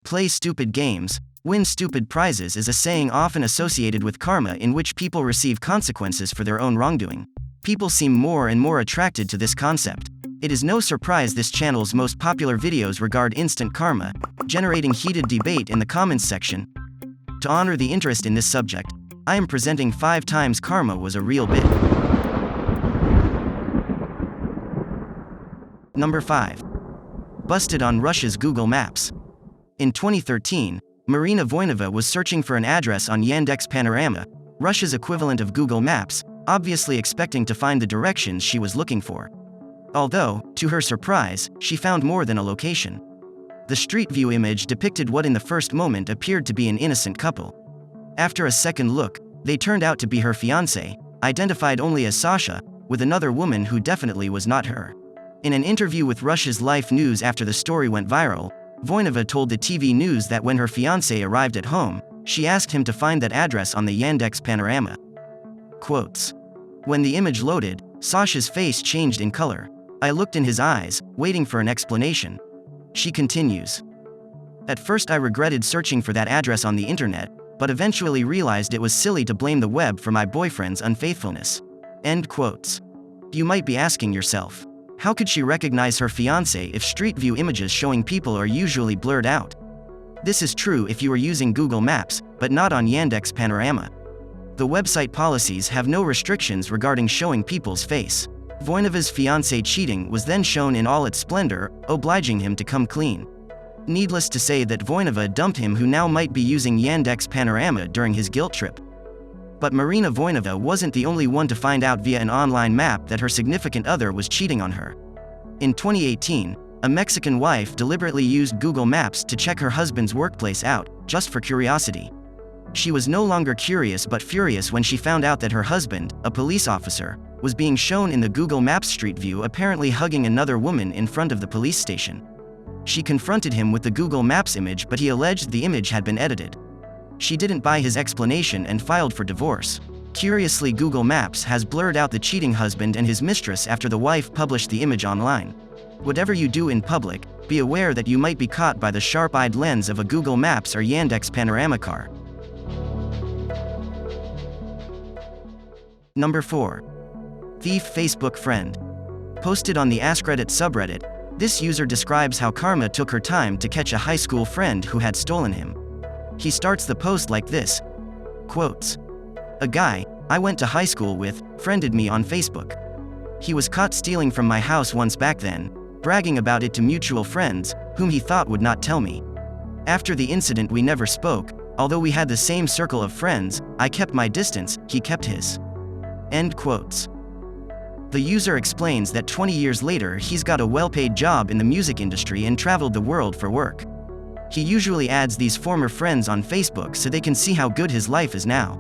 play stupid games, win stupid prizes is a saying often associated with karma in which people receive consequences for their own wrongdoing. People seem more and more attracted to this concept. It is no surprise this channel's most popular videos regard instant karma, generating heated debate in the comments section. To honor the interest in this subject, I am presenting 5 times karma was a real bit. Number 5. Busted on Russia's Google Maps. In 2013, Marina Voinova was searching for an address on Yandex Panorama, Russia's equivalent of Google Maps, obviously expecting to find the directions she was looking for. Although, to her surprise, she found more than a location. The street view image depicted what in the first moment appeared to be an innocent couple. After a second look, they turned out to be her fiancé, identified only as Sasha, with another woman who definitely was not her. In an interview with Russia's Life News after the story went viral, Voinova told the TV news that when her fiancé arrived at home, she asked him to find that address on the Yandex Panorama. Quotes. When the image loaded, Sasha's face changed in color. I looked in his eyes, waiting for an explanation. She continues. At first I regretted searching for that address on the internet, but eventually realized it was silly to blame the web for my boyfriend's unfaithfulness. End quotes. You might be asking yourself, how could she recognize her fiancé if street view images showing people are usually blurred out? This is true if you are using Google Maps, but not on Yandex Panorama. The website policies have no restrictions regarding showing people's face. Voinova's fiancé cheating was then shown in all its splendor, obliging him to come clean. Needless to say that Voinova dumped him, who now might be using Yandex Panorama during his guilt trip. But Marina Voinova wasn't the only one to find out via an online map that her significant other was cheating on her. In 2018, a Mexican wife deliberately used Google Maps to check her husband's workplace out, just for curiosity. She was no longer curious but furious when she found out that her husband, a police officer, was being shown in the Google Maps street view apparently hugging another woman in front of the police station. She confronted him with the Google Maps image, but he alleged the image had been edited. She didn't buy his explanation and filed for divorce. Curiously, Google Maps has blurred out the cheating husband and his mistress after the wife published the image online. Whatever you do in public, be aware that you might be caught by the sharp-eyed lens of a Google Maps or Yandex Panorama car. Number 4. Thief Facebook friend. Posted on the AskReddit subreddit, this user describes how karma took her time to catch a high school friend who had stolen him. He starts the post like this. Quotes. A guy I went to high school with friended me on Facebook. He was caught stealing from my house once back then, bragging about it to mutual friends, whom he thought would not tell me. After the incident we never spoke, although we had the same circle of friends. I kept my distance, he kept his. End quotes. The user explains that 20 years later he's got a well-paid job in the music industry and traveled the world for work. He usually adds these former friends on Facebook so they can see how good his life is now.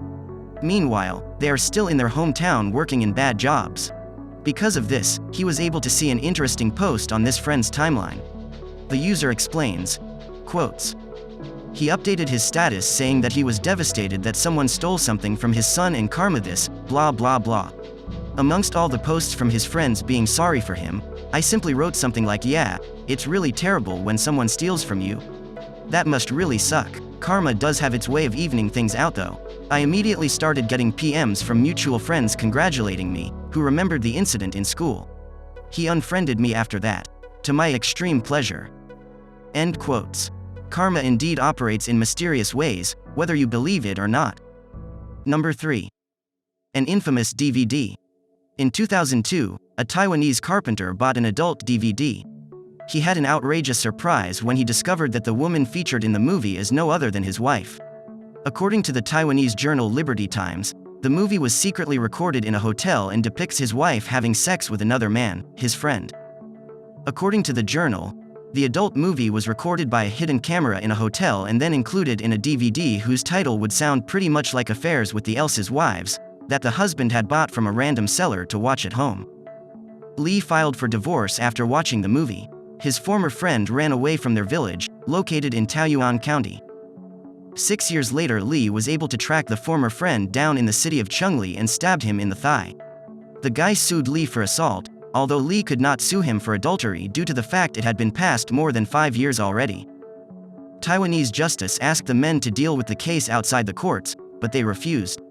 Meanwhile, they are still in their hometown working in bad jobs. Because of this, he was able to see an interesting post on this friend's timeline. The user explains, quotes, he updated his status saying that he was devastated that someone stole something from his son and karma this, blah blah blah. Amongst all the posts from his friends being sorry for him, I simply wrote something like, yeah, it's really terrible when someone steals from you. That must really suck. Karma does have its way of evening things out though. I immediately started getting PMs from mutual friends congratulating me, who remembered the incident in school. He unfriended me after that. To my extreme pleasure. End quotes. Karma indeed operates in mysterious ways, whether you believe it or not. Number 3. An infamous DVD. In 2002, a Taiwanese carpenter bought an adult DVD. He had an outrageous surprise when he discovered that the woman featured in the movie is no other than his wife. According to the Taiwanese journal Liberty Times, the movie was secretly recorded in a hotel and depicts his wife having sex with another man, his friend. According to the journal, the adult movie was recorded by a hidden camera in a hotel and then included in a DVD whose title would sound pretty much like Affairs with the Else's Wives, that the husband had bought from a random seller to watch at home. Lee filed for divorce after watching the movie. His former friend ran away from their village, located in Taoyuan County. 6 years later, Lee was able to track the former friend down in the city of Chungli and stabbed him in the thigh. The guy sued Lee for assault, although Lee could not sue him for adultery due to the fact it had been past more than 5 years already. Taiwanese justice asked the men to deal with the case outside the courts, but they refused.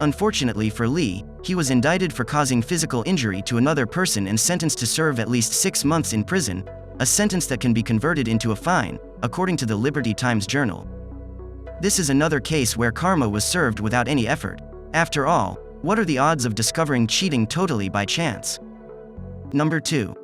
Unfortunately for Lee, he was indicted for causing physical injury to another person and sentenced to serve at least 6 months in prison, a sentence that can be converted into a fine, according to the Liberty Times Journal. This is another case where karma was served without any effort. After all, what are the odds of discovering cheating totally by chance? Number 2.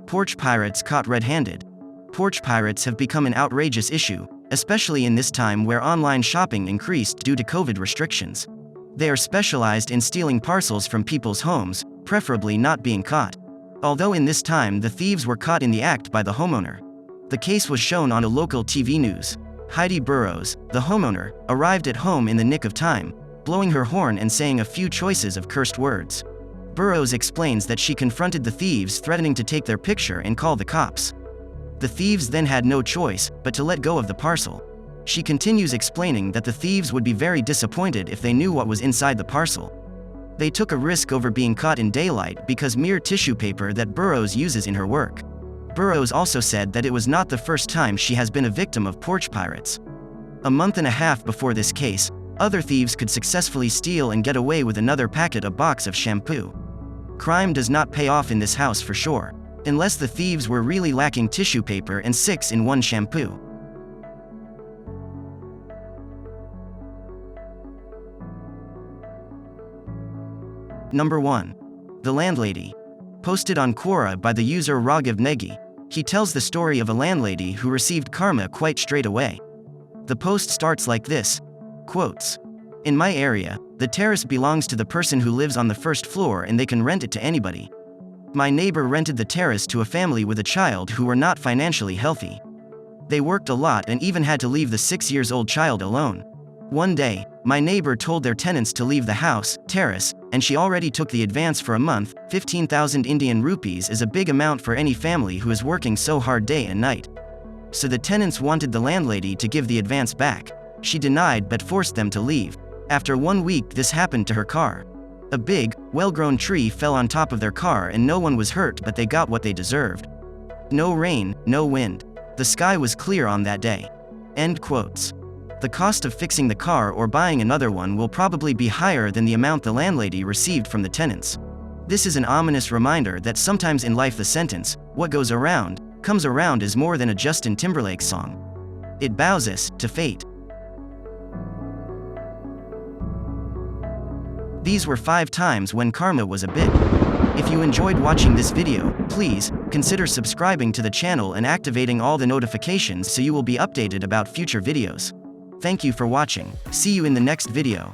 Porch pirates caught red-handed. Porch pirates have become an outrageous issue, especially in this time where online shopping increased due to COVID restrictions. They are specialized in stealing parcels from people's homes, preferably not being caught. Although in this time the thieves were caught in the act by the homeowner. The case was shown on a local TV news. Heidi Burrows, the homeowner, arrived at home in the nick of time, blowing her horn and saying a few choices of cursed words. Burrows explains that she confronted the thieves, threatening to take their picture and call the cops. The thieves then had no choice but to let go of the parcel. She continues explaining that the thieves would be very disappointed if they knew what was inside the parcel. They took a risk over being caught in daylight because mere tissue paper that Burrows uses in her work. Burrows also said that it was not the first time she has been a victim of porch pirates. A month and a half before this case, other thieves could successfully steal and get away with another packet a box of shampoo. Crime does not pay off in this house for sure, unless the thieves were really lacking tissue paper and 6-in-1 shampoo. Number 1. The Landlady. Posted on Quora by the user Raghav Negi, he tells the story of a landlady who received karma quite straight away. The post starts like this, quotes, "In my area, the terrace belongs to the person who lives on the first floor and they can rent it to anybody. My neighbor rented the terrace to a family with a child who were not financially healthy. They worked a lot and even had to leave the 6-year-old child alone. One day, my neighbor told their tenants to leave the house, terrace, and she already took the advance for a month. 15,000 Indian rupees is a big amount for any family who is working so hard day and night. So the tenants wanted the landlady to give the advance back. She denied but forced them to leave. After 1 week this happened to her car. A big, well-grown tree fell on top of their car and no one was hurt, but they got what they deserved. No rain, no wind. The sky was clear on that day." End quotes. The cost of fixing the car or buying another one will probably be higher than the amount the landlady received from the tenants. This is an ominous reminder that sometimes in life the sentence, "What goes around, comes around" is more than a Justin Timberlake song. It bows us to fate. These were 5 times when karma was a bit. If you enjoyed watching this video, please consider subscribing to the channel and activating all the notifications so you will be updated about future videos. Thank you for watching. See you in the next video.